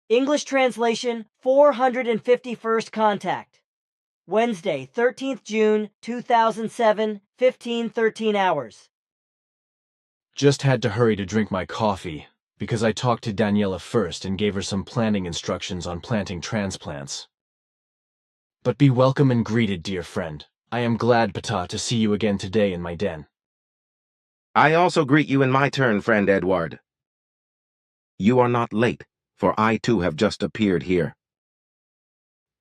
English translation, 451st contact. Wednesday, 13th June, 2007, 15:13 hours. Just had to hurry to drink my coffee, because I talked to Daniela first and gave her some planning instructions on planting transplants. But be welcome and greeted, dear friend. I am glad, Pata, to see you again today in my den. I also greet you in my turn, friend Edward. You are not late, for I too have just appeared here.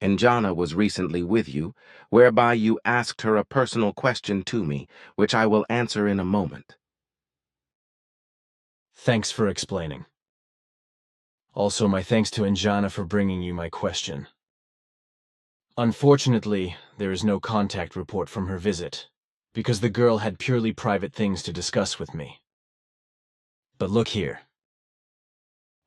Njana was recently with you, whereby you asked her a personal question to me, which I will answer in a moment. Thanks for explaining. Also, my thanks to Njana for bringing you my question. Unfortunately, there is no contact report from her visit, because the girl had purely private things to discuss with me. But look here.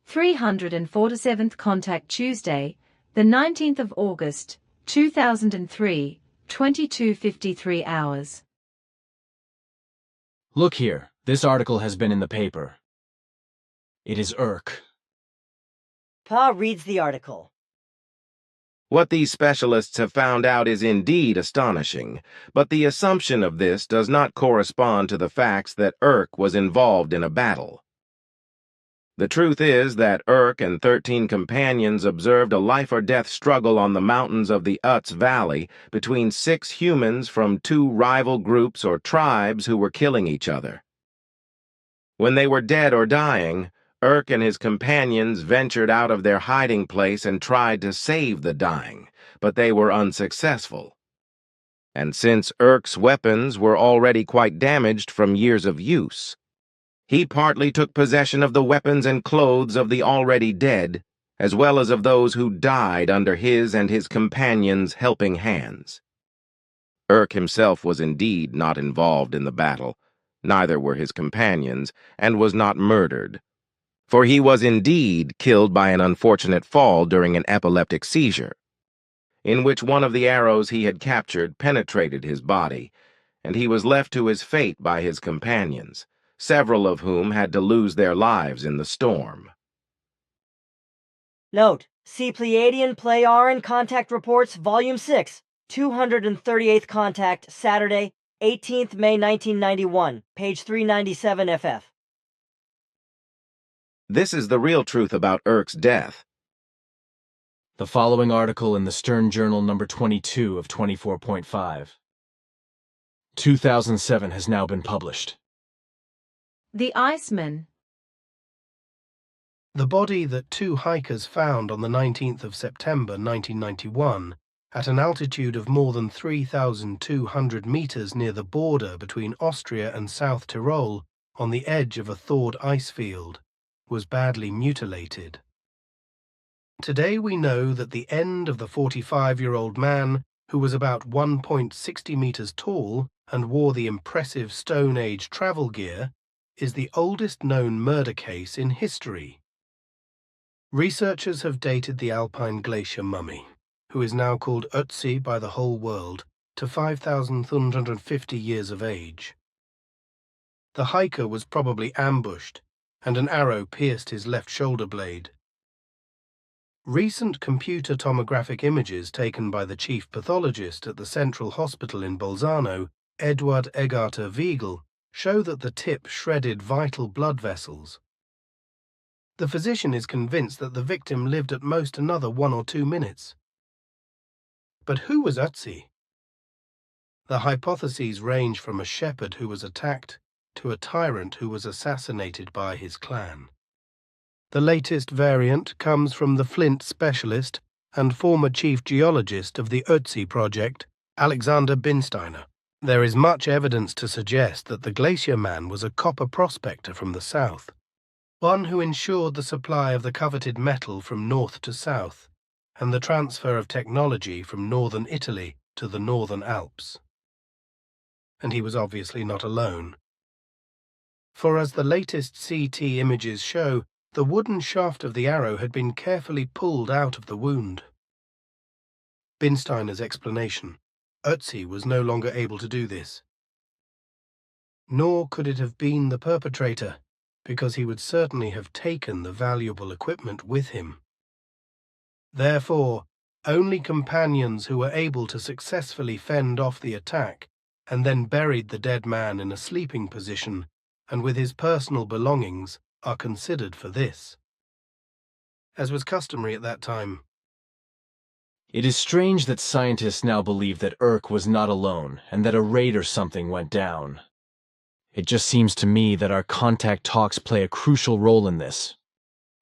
347th contact Tuesday, the 19th of August, 2003, 22:53 hours. Look here, this article has been in the paper. It is Irk. Pa reads the article. What these specialists have found out is indeed astonishing, but the assumption of this does not correspond to the facts that Irk was involved in a battle. The truth is that Irk and 13 companions observed a life-or-death struggle on the mountains of the Utz Valley between 6 humans from 2 rival groups or tribes who were killing each other. When they were dead or dying, Irk and his companions ventured out of their hiding place and tried to save the dying, but they were unsuccessful. And since Irk's weapons were already quite damaged from years of use, he partly took possession of the weapons and clothes of the already dead, as well as of those who died under his and his companions' helping hands. Irk himself was indeed not involved in the battle, neither were his companions, and was not murdered, for he was indeed killed by an unfortunate fall during an epileptic seizure, in which one of the arrows he had captured penetrated his body, and he was left to his fate by his companions, several of whom had to lose their lives in the storm. Note, see Pleiadian Pleiaren Contact Reports, Volume 6, 238th contact, Saturday, 18th May 1991, page 397 FF. This is the real truth about Irk's death. The following article in the Stern Journal number 22 of 24.5. 2007 has now been published. The Iceman. The body that 2 hikers found on the 19th of September 1991 at an altitude of more than 3,200 meters near the border between Austria and South Tyrol on the edge of a thawed ice field was badly mutilated. Today we know that the end of the 45-year-old man, who was about 1.60 meters tall and wore the impressive Stone Age travel gear, is the oldest known murder case in history. Researchers have dated the Alpine Glacier mummy, who is now called Ötzi by the whole world, to 5,350 years of age. The hiker was probably ambushed, and an arrow pierced his left shoulder blade. Recent computer tomographic images taken by the chief pathologist at the Central Hospital in Bolzano, Eduard Egarter Wiegel, show that the tip shredded vital blood vessels. The physician is convinced that the victim lived at most another 1 or 2 minutes. But who was Ötzi? The hypotheses range from a shepherd who was attacked to a tyrant who was assassinated by his clan. The latest variant comes from the Flint specialist and former chief geologist of the Ötzi project, Alexander Binsteiner. There is much evidence to suggest that the Glacier Man was a copper prospector from the south, one who ensured the supply of the coveted metal from north to south, and the transfer of technology from northern Italy to the northern Alps. And he was obviously not alone. For as the latest CT images show, the wooden shaft of the arrow had been carefully pulled out of the wound. Binsteiner's explanation: Ötzi was no longer able to do this. Nor could it have been the perpetrator, because he would certainly have taken the valuable equipment with him. Therefore, only companions who were able to successfully fend off the attack and then buried the dead man in a sleeping position and with his personal belongings are considered for this, as was customary at that time. It is strange that scientists now believe that Urk was not alone and that a raid or something went down. It just seems to me that our contact talks play a crucial role in this,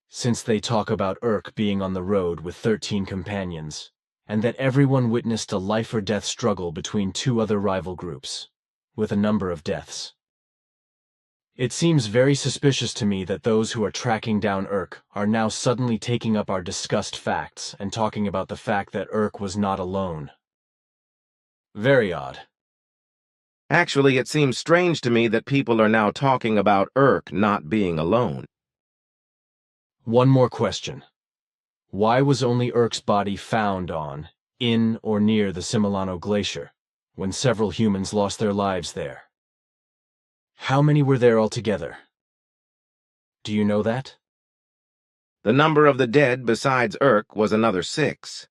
since they talk about Urk being on the road with 13 companions, and that everyone witnessed a life-or-death struggle between two other rival groups, with a number of deaths. It seems very suspicious to me that those who are tracking down Urk are now suddenly taking up our discussed facts and talking about the fact that Urk was not alone. Very odd. Actually, it seems strange to me that people are now talking about Urk not being alone. One more question. Why was only Urk's body found on, in, or near the Similano Glacier, when several humans lost their lives there? How many were there altogether? Do you know that? The number of the dead besides Urk was another 6.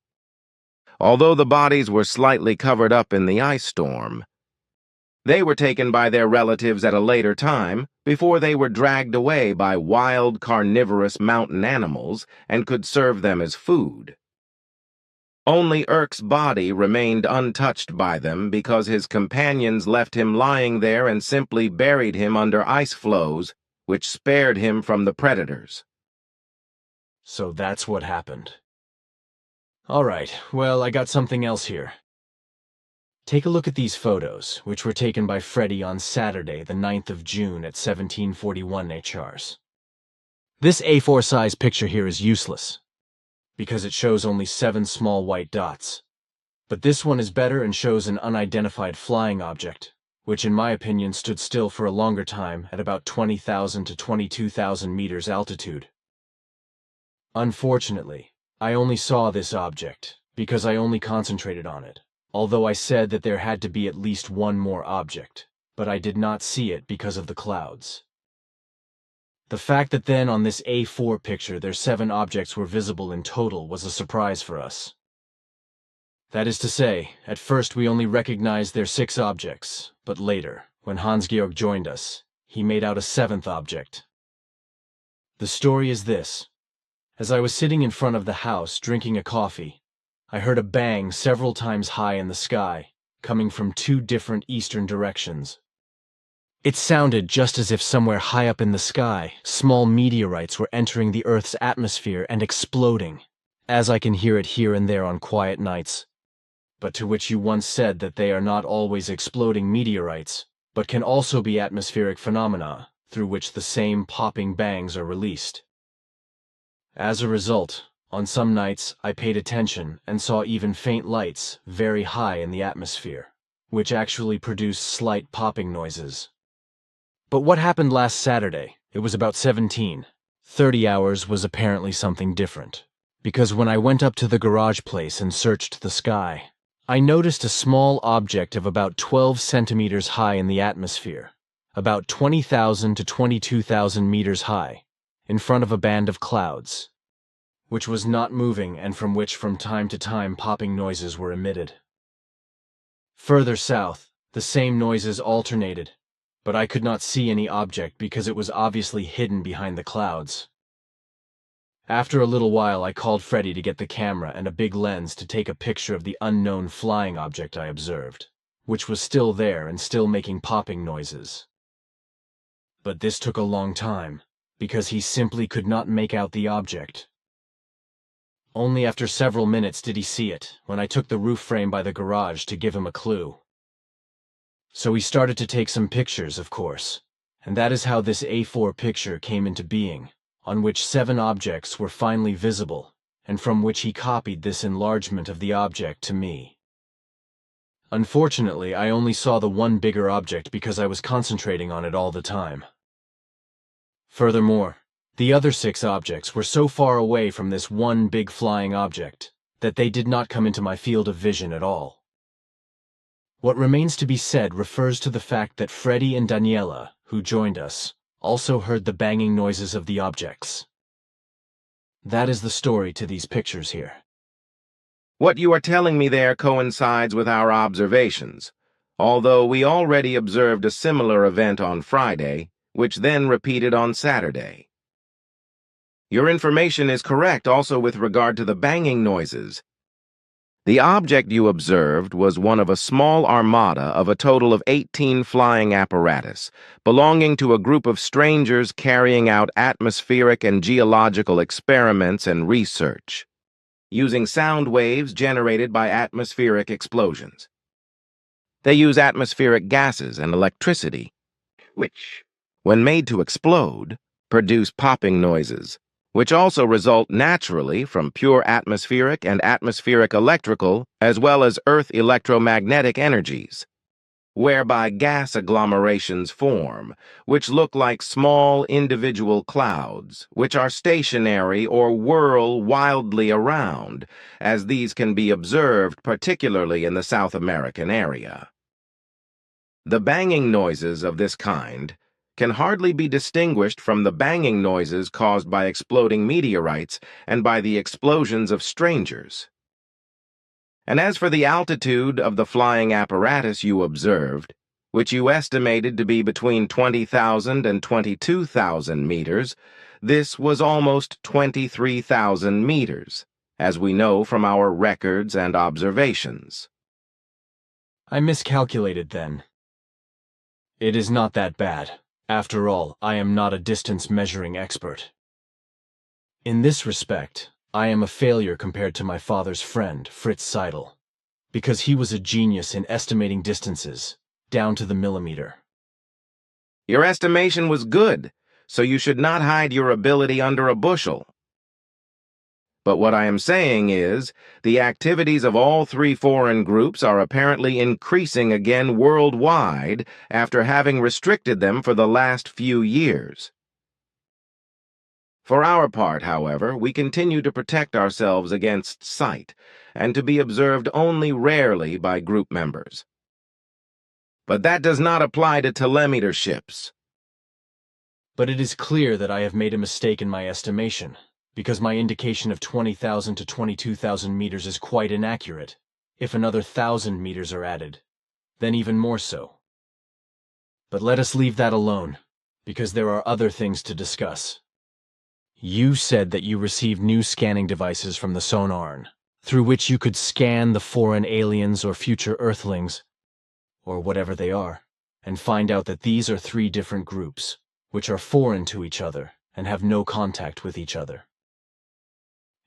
Although the bodies were slightly covered up in the ice storm, they were taken by their relatives at a later time before they were dragged away by wild carnivorous mountain animals and could serve them as food. Only Urk's body remained untouched by them because his companions left him lying there and simply buried him under ice floes, which spared him from the predators. So that's what happened. All right, well, I got something else here. Take a look at these photos, which were taken by Freddy on Saturday, the 9th of June at 1741 HRs. This A4 size picture here is useless, because it shows only 7 small white dots. But this one is better and shows an unidentified flying object, which in my opinion stood still for a longer time at about 20,000 to 22,000 meters altitude. Unfortunately, I only saw this object, because I only concentrated on it. Although I said that there had to be at least one more object, but I did not see it because of the clouds. The fact that then on this A4 picture their 7 objects were visible in total was a surprise for us. That is to say, at first we only recognized their 6 objects, but later, when Hans-Georg joined us, he made out a 7th object. The story is this. As I was sitting in front of the house drinking a coffee, I heard a bang several times high in the sky, coming from 2 different eastern directions. It sounded just as if somewhere high up in the sky, small meteorites were entering the Earth's atmosphere and exploding, as I can hear it here and there on quiet nights. But to which you once said that they are not always exploding meteorites, but can also be atmospheric phenomena, through which the same popping bangs are released. As a result, on some nights, I paid attention and saw even faint lights very high in the atmosphere, which actually produced slight popping noises. But what happened last Saturday? It was about 17:30 hours was apparently something different, because when I went up to the garage place and searched the sky, I noticed a small object of about 12 centimeters high in the atmosphere, about 20,000 to 22,000 meters high, in front of a band of clouds, which was not moving and from which from time to time popping noises were emitted. Further south, the same noises alternated, but I could not see any object because it was obviously hidden behind the clouds. After a little while I called Freddy to get the camera and a big lens to take a picture of the unknown flying object I observed, which was still there and still making popping noises. But this took a long time, because he simply could not make out the object. Only after several minutes did he see it, when I took the roof frame by the garage to give him a clue. So he started to take some pictures, of course, and that is how this A4 picture came into being, on which 7 objects were finally visible, and from which he copied this enlargement of the object to me. Unfortunately, I only saw the one bigger object because I was concentrating on it all the time. Furthermore, the other 6 objects were so far away from this one big flying object that they did not come into my field of vision at all. What remains to be said refers to the fact that Freddy and Daniela, who joined us, also heard the banging noises of the objects. That is the story to these pictures here. What you are telling me there coincides with our observations, although we already observed a similar event on Friday, which then repeated on Saturday. Your information is correct also with regard to the banging noises. The object you observed was one of a small armada of a total of 18 flying apparatus, belonging to a group of strangers carrying out atmospheric and geological experiments and research, using sound waves generated by atmospheric explosions. They use atmospheric gases and electricity, which, when made to explode, produce popping noises, which also result naturally from pure atmospheric and atmospheric electrical as well as Earth electromagnetic energies, whereby gas agglomerations form, which look like small individual clouds, which are stationary or whirl wildly around, as these can be observed particularly in the South American area. The banging noises of this kind can hardly be distinguished from the banging noises caused by exploding meteorites and by the explosions of strangers. And as for the altitude of the flying apparatus you observed, which you estimated to be between 20,000 and 22,000 meters, this was almost 23,000 meters, as we know from our records and observations. I miscalculated then. It is not that bad. After all, I am not a distance measuring expert. In this respect, I am a failure compared to my father's friend, Fritz Seidel, because he was a genius in estimating distances, down to the millimeter. Your estimation was good, so you should not hide your ability under a bushel. But what I am saying is, the activities of all three foreign groups are apparently increasing again worldwide after having restricted them for the last few years. For our part, however, we continue to protect ourselves against sight, and to be observed only rarely by group members. But that does not apply to telemeter ships. But it is clear that I have made a mistake in my estimation, because my indication of 20,000 to 22,000 meters is quite inaccurate. If another 1,000 meters are added, then even more so. But let us leave that alone, because there are other things to discuss. You said that you received new scanning devices from the Sonarn, through which you could scan the foreign aliens or future Earthlings, or whatever they are, and find out that these are three different groups, which are foreign to each other and have no contact with each other.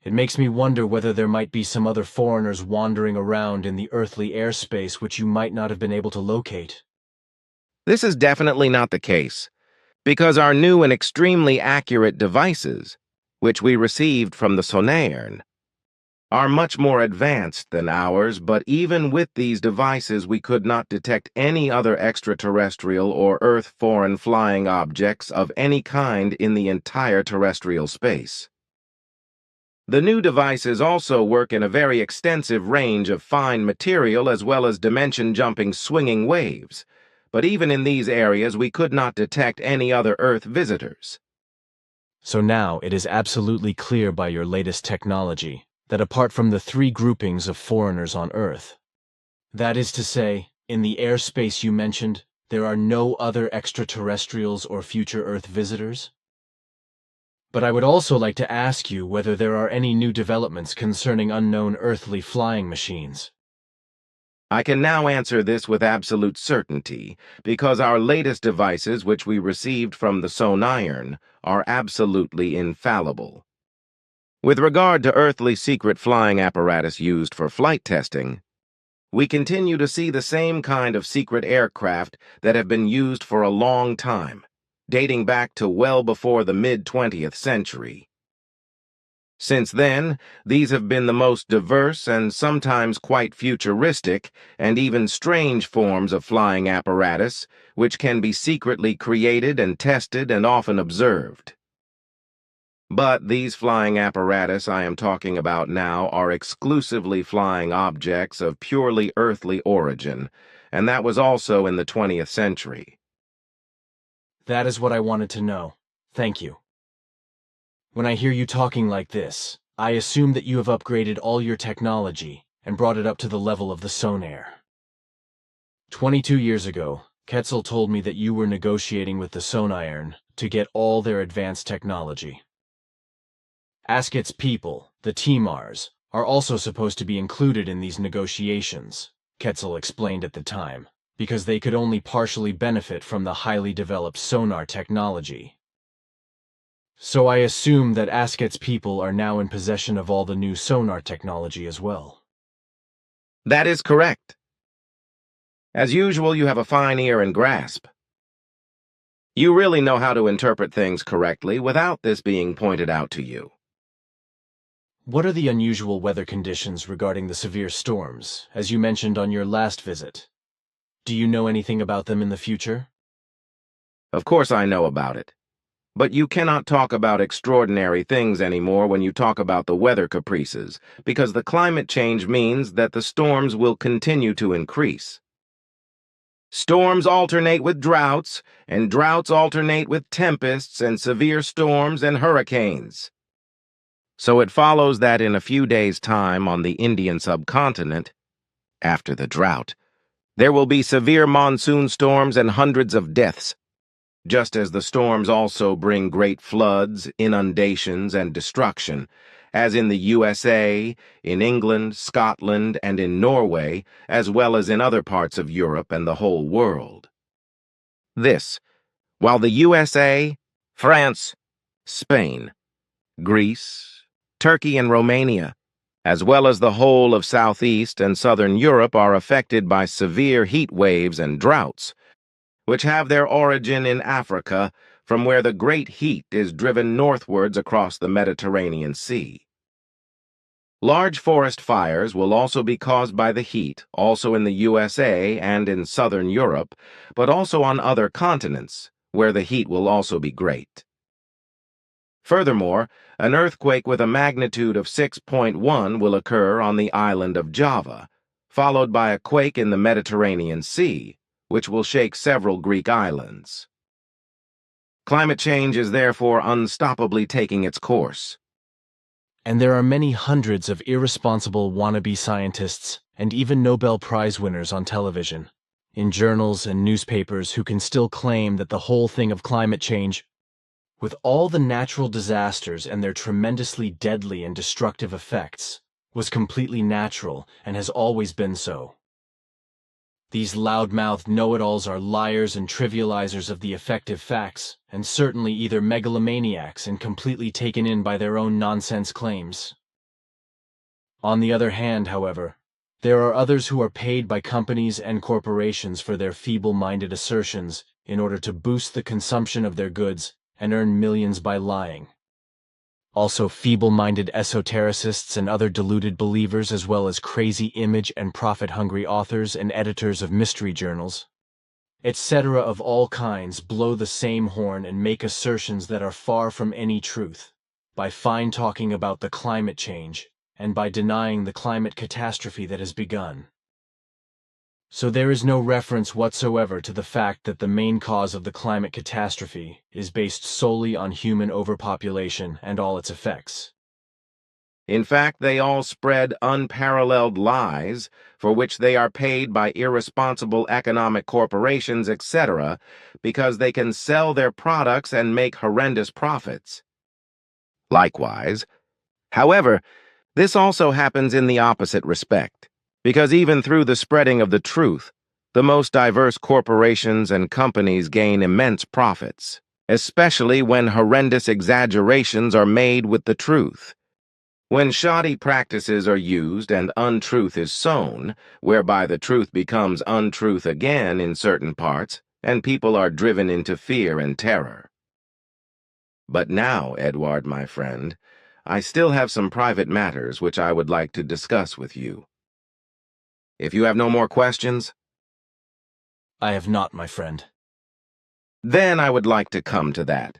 It makes me wonder whether there might be some other foreigners wandering around in the earthly airspace which you might not have been able to locate. This is definitely not the case, because our new and extremely accurate devices, which we received from the Sonarn, are much more advanced than ours, but even with these devices we could not detect any other extraterrestrial or Earth foreign flying objects of any kind in the entire terrestrial space. The new devices also work in a very extensive range of fine material as well as dimension-jumping swinging waves, but even in these areas we could not detect any other Earth visitors. So now it is absolutely clear by your latest technology that apart from the three groupings of foreigners on Earth, that is to say, in the airspace you mentioned, there are no other extraterrestrials or future Earth visitors? But I would also like to ask you whether there are any new developments concerning unknown earthly flying machines. I can now answer this with absolute certainty, because our latest devices which we received from the Sonarn are absolutely infallible. With regard to earthly secret flying apparatus used for flight testing, we continue to see the same kind of secret aircraft that have been used for a long time, dating back to well before the mid-20th century. Since then, these have been the most diverse and sometimes quite futuristic and even strange forms of flying apparatus which can be secretly created and tested and often observed. But these flying apparatus I am talking about now are exclusively flying objects of purely earthly origin, and that was also in the 20th century. That is what I wanted to know. Thank you. When I hear you talking like this, I assume that you have upgraded all your technology and brought it up to the level of the sonar. 22 years ago, Quetzal told me that you were negotiating with the Sonairon to get all their advanced technology. Asket's people, the Timars, are also supposed to be included in these negotiations, Quetzal explained at the time, because they could only partially benefit from the highly developed sonar technology. So I assume that Asket's people are now in possession of all the new sonar technology as well. That is correct. As usual, you have a fine ear and grasp. You really know how to interpret things correctly without this being pointed out to you. What are the unusual weather conditions regarding the severe storms, as you mentioned on your last visit? Do you know anything about them in the future? Of course I know about it. But you cannot talk about extraordinary things anymore when you talk about the weather caprices, because the climate change means that the storms will continue to increase. Storms alternate with droughts, and droughts alternate with tempests and severe storms and hurricanes. So it follows that in a few days' time on the Indian subcontinent, after the drought, there will be severe monsoon storms and hundreds of deaths, just as the storms also bring great floods, inundations, and destruction, as in the USA, in England, Scotland, and in Norway, as well as in other parts of Europe and the whole world. This, while the USA, France, Spain, Greece, Turkey, and Romania, as well as the whole of Southeast and Southern Europe are affected by severe heat waves and droughts, which have their origin in Africa, from where the great heat is driven northwards across the Mediterranean Sea. Large forest fires will also be caused by the heat, also in the USA and in Southern Europe, but also on other continents, where the heat will also be great. Furthermore, an earthquake with a magnitude of 6.1 will occur on the island of Java, followed by a quake in the Mediterranean Sea, which will shake several Greek islands. Climate change is therefore unstoppably taking its course. And there are many hundreds of irresponsible wannabe scientists and even Nobel Prize winners on television, in journals and newspapers who can still claim that the whole thing of climate change, with all the natural disasters and their tremendously deadly and destructive effects, was completely natural and has always been so. These loudmouthed know-it-alls are liars and trivializers of the effective facts, and certainly either megalomaniacs and completely taken in by their own nonsense claims. On the other hand, however, there are others who are paid by companies and corporations for their feeble-minded assertions in order to boost the consumption of their goods and earn millions by lying. Also feeble-minded esotericists and other deluded believers, as well as crazy image and profit-hungry authors and editors of mystery journals, etc. of all kinds, blow the same horn and make assertions that are far from any truth, by fine-talking about the climate change and by denying the climate catastrophe that has begun. So there is no reference whatsoever to the fact that the main cause of the climate catastrophe is based solely on human overpopulation and all its effects. In fact, they all spread unparalleled lies, for which they are paid by irresponsible economic corporations, etc., because they can sell their products and make horrendous profits. Likewise, however, this also happens in the opposite respect, because even through the spreading of the truth, the most diverse corporations and companies gain immense profits, especially when horrendous exaggerations are made with the truth. When shoddy practices are used and untruth is sown, whereby the truth becomes untruth again in certain parts, and people are driven into fear and terror. But now, Edward, my friend, I still have some private matters which I would like to discuss with you. If you have no more questions, I have not, my friend. then I would like to come to that.